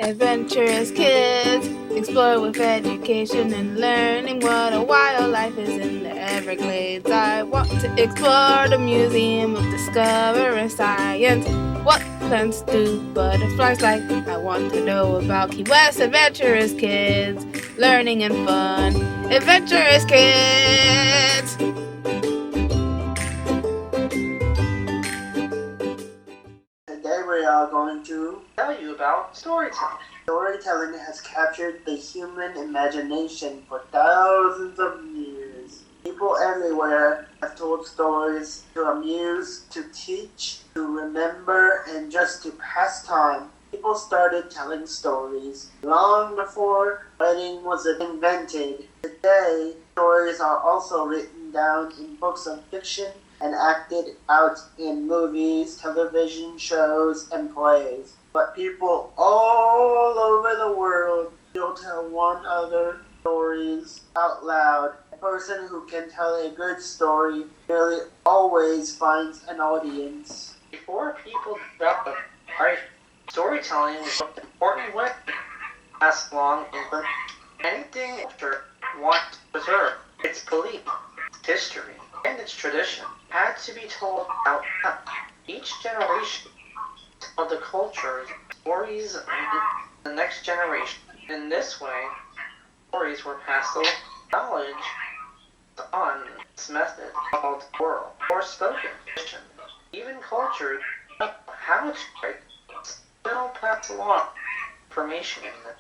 Adventurous kids explore with education and learning what a wildlife is in the Everglades. I want to explore the Museum of Discovering Science. What plants do butterflies like? I want to know about Key West. Adventurous kids, learning and fun. Adventurous kids! Today we are going to tell you about storytelling. Storytelling has captured the human imagination for thousands of years. People everywhere have told stories to amuse, to teach, to remember, and just to pass time. People started telling stories long before writing was invented. Today, stories are also written down in books of fiction and acted out in movies, television shows, and plays. But people all over the world still tell one another stories out loud. A person who can tell a good story nearly always finds an audience. Before people developed storytelling was an important way to pass along information. Anything culture wants to preserve its belief, its history, and its tradition had to be told out loud. Each generation told the culture's stories to the next generation. In this way, stories were passed along. Knowledge on this method called oral or spoken tradition. Even cultures how to write still pass along information in them.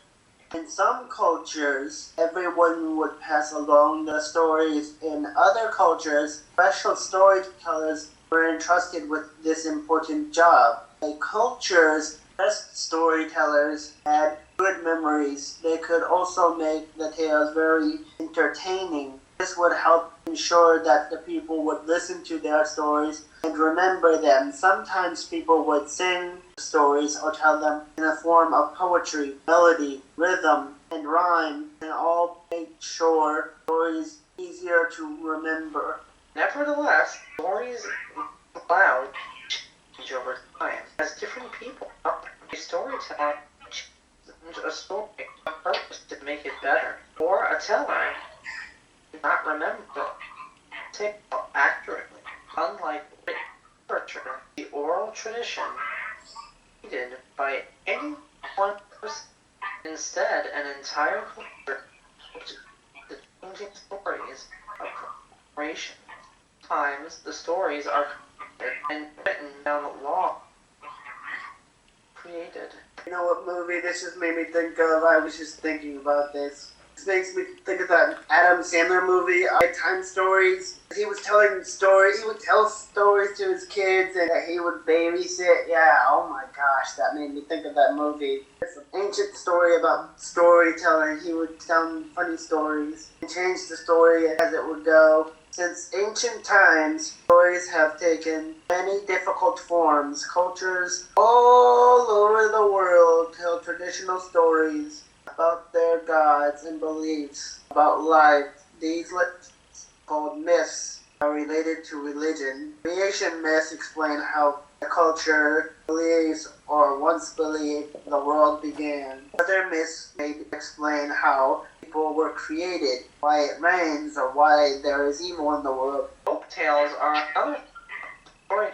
In some cultures, everyone would pass along the stories. In other cultures, special storytellers were entrusted with this important job. A culture's best storytellers had good memories. They could also make the tales very entertaining. This would help ensure that the people would listen to their stories and remember them. Sometimes people would sing stories or tell them in a form of poetry, melody, rhythm, and rhyme, and all make sure stories easier to remember. Nevertheless, stories aloud change over time. As different people a storyteller changes a story on purpose to make it better, or a teller not remember the tale accurately. Unlike literature, the oral tradition needed by any one person. Instead, an entire culture the changing stories of creation. Sometimes the stories are created and written down long. Created. You know what movie this just made me think of? I was just thinking about this. This makes me think of that Adam Sandler movie, Time Stories. He was telling stories, he would tell stories to his kids and he would babysit. Yeah, oh my gosh, that made me think of that movie. It's an ancient story about storytelling. He would tell funny stories and change the story as it would go. Since ancient times, stories have taken many difficult forms. Cultures all over the world tell traditional stories about their gods and beliefs about life. These legends, called myths, are related to religion. Creation myths explain how a culture believes or once believed the world began. Other myths may explain how people were created, why it rains, or why there is evil in the world. Folk tales are another story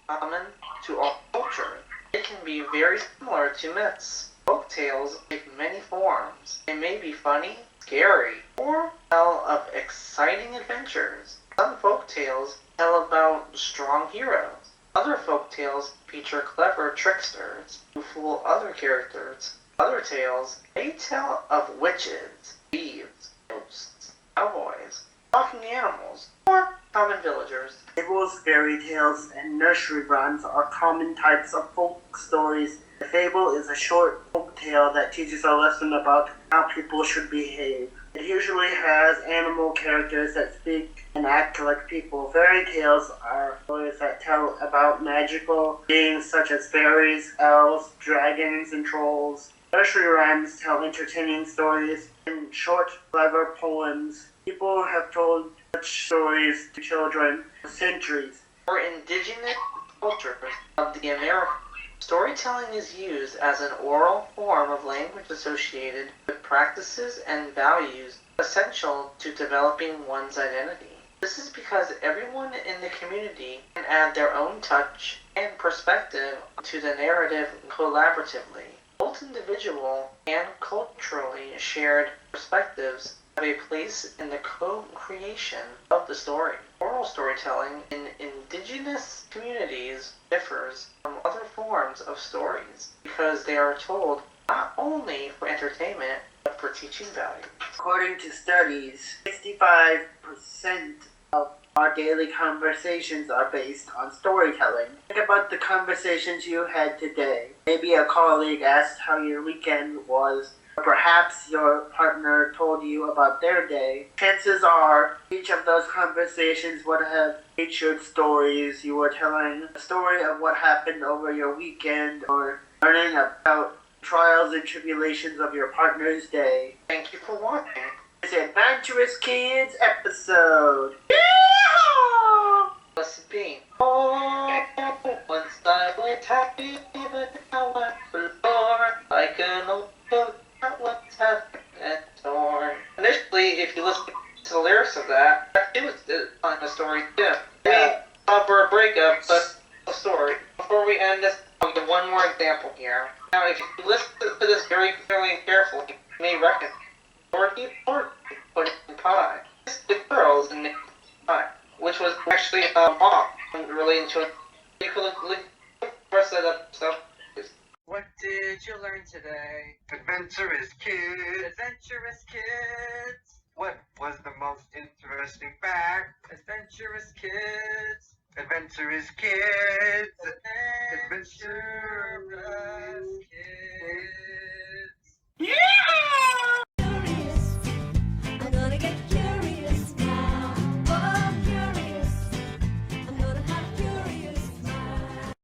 common to all cultures. They can be very similar to myths. Folk tales take many forms. They may be funny, scary, or tell of exciting adventures. Some folk tales tell about strong heroes. Other folk tales feature clever tricksters who fool other characters. Other tales may tell of witches, thieves, ghosts, cowboys, talking animals, or common villagers. Fables, fairy tales, and nursery rhymes are common types of folk stories. A fable is a short folk tale that teaches a lesson about how people should behave. It usually has animal characters that speak and act like people. Fairy tales are stories that tell about magical beings such as fairies, elves, dragons, and trolls. Nursery rhymes tell entertaining stories in short, clever poems. People have told such stories to children for centuries. For indigenous cultures of the Americas, Storytelling is used as an oral form of language associated with practices and values essential to developing one's identity. This is because everyone in the community can add their own touch and perspective to the narrative collaboratively. Both individual and culturally shared perspectives have a place in the co-creation of the story. Oral storytelling in indigenous communities differs from other forms of stories because they are told not only for entertainment but for teaching value. According to studies, 65% of our daily conversations are based on storytelling. Think about the conversations you had today. Maybe a colleague asked how your weekend was, or perhaps your partner told you about their day. Chances are each of those conversations would have featured stories. You were telling a story of what happened over your weekend, or learning about trials and tribulations of your partner's day. Thank you for watching this Adventurous Kids episode. Yeah! What's it been? Oh, once I went happy, but now I'm forlorn. Like an old boat that once had been torn. Initially, if you listen to the lyrics of that, it was telling a story too. Yeah. For a breakup, but a story. Before we end this, I'll give one more example here. Now, if you listen to this very clearly and carefully, you may recognize Dorothy put in pie. The girls in pie, which was actually a mom relating to it. You could look rest that up. So, what did you learn today? Adventurous Kids! Adventurous Kids! What was the most interesting fact? Adventurous Kids! Adventurous Kids! Adventurous Kids!